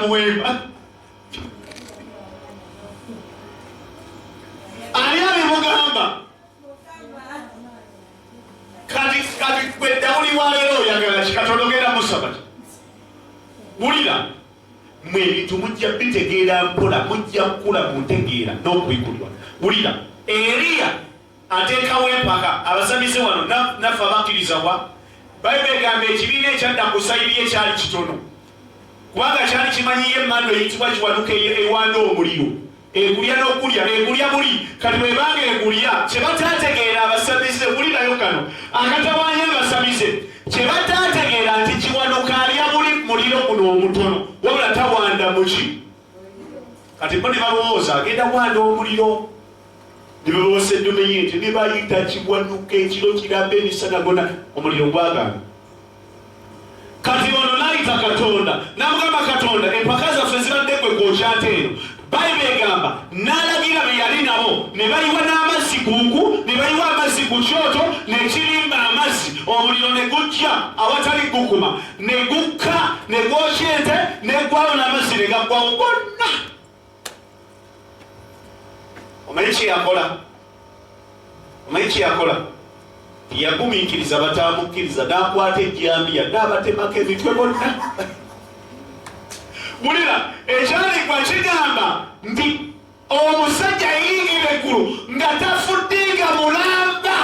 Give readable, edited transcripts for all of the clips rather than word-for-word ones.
muwemba ani abimugamba kati gwe Dawudi wa leero oyagala kikatologera mu Sabati wulira mwe ebintu mujja bitegeera mpola mujja kukula mu ntegeera n'okubikuliwa wulira Eriya ateekawo empaka abasamize wano naffe abakkiriza wa Bayibuli egamba ekibiina ekyadda ku sayiri ye kyali kitono kubanga kyali kimanyiye emmando eyitibwa kiwanuka ewanda omuliro egulya n'okulya egulya buli kati bwebanga egulya kyebataategeera abasamize wulirayo kano akatawaanya abasamize kyebataategeera nti kiwanuka alya buli muliro guno omutono wabula tawanda muki kati bo ne balowooza agenda wanda omuliro ne balowooza eddume ye nti ne bayita kiwanuka ekiro kirambe emisana gona omuliro gwagamba kati ono n'ayita Katonda n'amugamba Katonda empaka zaffe zibadde gwe gw'okyate eno Bayibuli egamba n'alagira be yali nabo ne bayiwa n'amazzi kunku ne bayiwa amazzi ku kyoto ne kirimba amazzi omuliro ne gujja awatali gukuma ne gukka ne gwokya ente ne gwawo n'amazzi ne gaggwawo gonna omanyi kye yakola yagumiikiriza batamukkiriza n'akwata ejjambiya n'abatemako emitwe bonna bulira ekyalikwa kigamba nti omusajja yayingira eggulu nga tafudde nga mulamba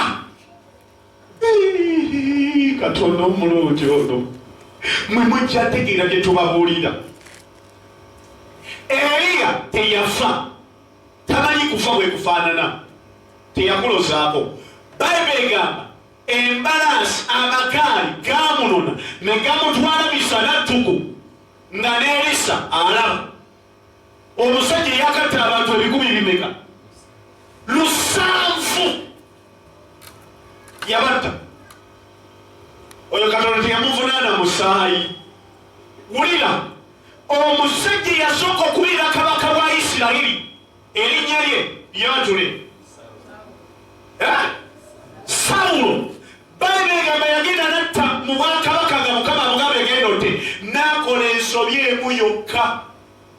Katonda omulungi ono mwe mujja tegeera bye tubabuulira Eriya teyafa tamanyi kufa bwe kufaanana teyakulozaako Bayibuli egamba embalansi amakaali gamunona ne gamutwala bisanattuku nga ne Erisa alaba omusajja yakatta abantu 100 700 yabatta oyo Katonda teyamuvunaana musaayi wulira omusajja yasooka okubeera kabaka wa Isirayiri erinnya lye yatule Sawulo Bayibuli egamba yagenda natta mu bwakabaka nga Mukama amugambe genda otte n'akola ensobi emu yokka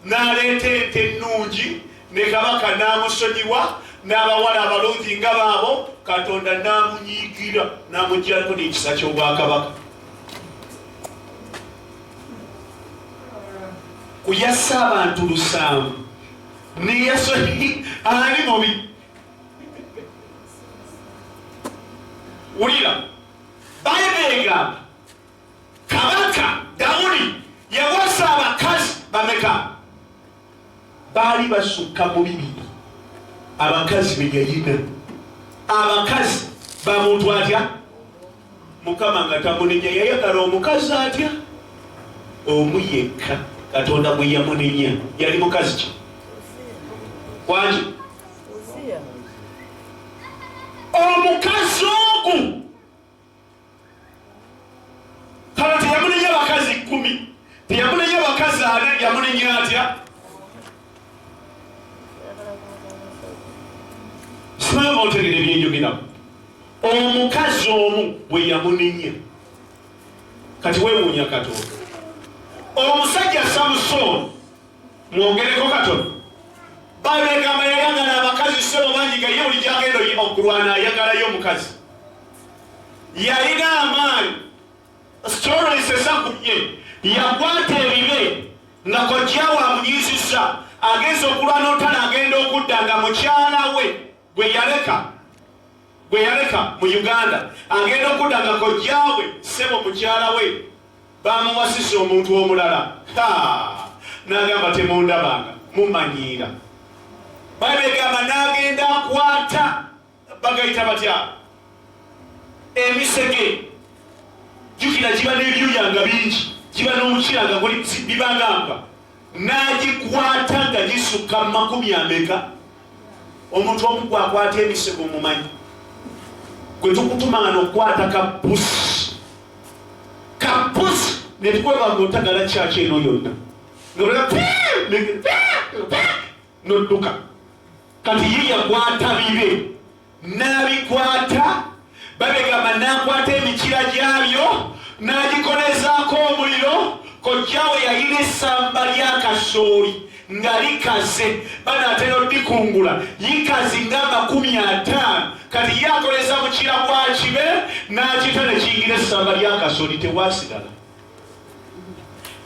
n'aleeta ente ennungi ne kabaka n'amusonyiwa n'abawala abalungi nga baabo Katonda n'amunyiigira n'amuggyako n'ekisa ky'obwakabaka kuyasa abantu 700 neyasoni ali mubi wulira Bayibuli egamba kabaka Dawudi yawasa abakazi bameka baali basukka mu 200 abakazi be yayina abakazi bamuntu atya Mukama nga tamunenya yayagala omukazi atya omu yekka Katonda bwe yamunenya yali mukazi ki wangi omukazi ogu kala teyamunenya abakazi 10 teyamunenya abakazi 4 yamunenya atya simanyi otegere byenjogera omukazi omu bwe yamunenya kati weewuunya Katonda omusajja Samusoni mwongereko katono Bayibuli egamba yayagala abakazi ssebo bangi nga ye buli gyagenda okulwana ayagalayo omukazi yalina amaanyi stories esakuye yakwata ebibe nga kojjawe amunyiisisa agenza okulwana otala agenda okudda nga mukyala we gwe yaleka mu Uganda agenda okudda nga kojjawe ssebo mukyala we bamuwasisa omuntu omulala n'agamba temundabanga mumanyiira Bayibuli egamba n'agenda akwata bagayita batya emisege jukira kiba n'ebyuya nga bingi kiba n'omukira nga bibangamba n'agikwata nga gisukka 100 omuntu omu gwakwata emisege omumanyi gwe tukutuma nga n'okukwata kapusi ne tukweba ng'otagala kyaki eno yonna n'odduka kati ye yakwata bibe n'abikwata babegamba n'akwata emikira gyabyo n'agikolezaako omuliro. Kojjawe yalina essamba lya kasooli nga likaze, banaatera oddikungula yikazi nga 50, kati yakoleza mukira gwa kibe n'akita ne kiyingira essamba lya kasooli, tewaasigala,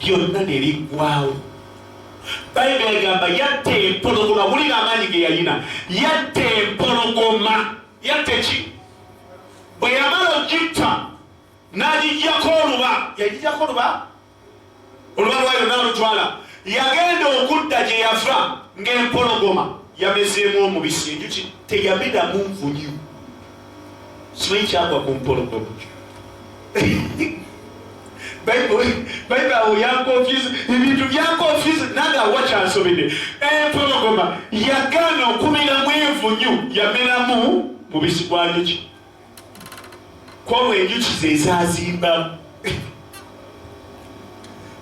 lyonna ne liggwaawo. Bayibuli egamba yatta empologoma, bulira amaanyi ge yalina, yatta empologoma. Yatta ki? Bwe yamala ogitta n'agijjako oluba, yagijjako oluba lwayo n'alutwala, yagenda okudda gye yava ng'empologoma yamezeemu omubisi, enjuki teyabiramu nvunyu. Simanyi kyagwa ku mpologoma. Bayibuli awo yankonfiza, ebintu byankonfiza, nange awa kyansobedde. Empologoma yagaana okumiramu envunyu, yameramu mubisi gwa njuki. Kwolwo enjuki ze zaazimbamu.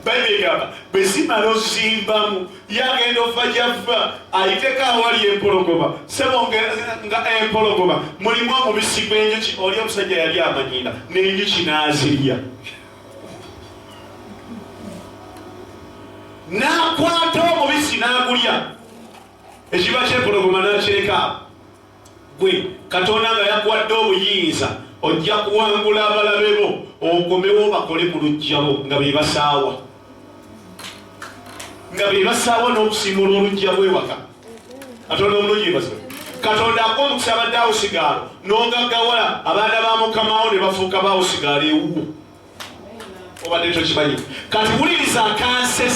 Bayibuli egamba bwe zimala ozimbamu, yagenda ova gy'ava ayiteko awali empologoma. Sebo nga empologoma mulimu omubisi gw'enjuki, oli omusajja yali amanyira n'enjuki n'azirya. N'akwata omubisi n'agulya, ekiba ky'empologoma n'akireka. Gwe Katonda nga yakuwadde obuyinza, ojja kuwangula abalabe bo, okomewo bakole mu luggyabo nga be basaawa, n'okusiimula oluggya bwewaka. Katonda omulungi yeebazibwe. Katonda akuwa omukisa abadde awusigaalo n'ogaggawala abaana ba mukamawo ne bafuuka baawusigaalo ewuwo. Obadde tokimanyi. Kati wuliriza akanse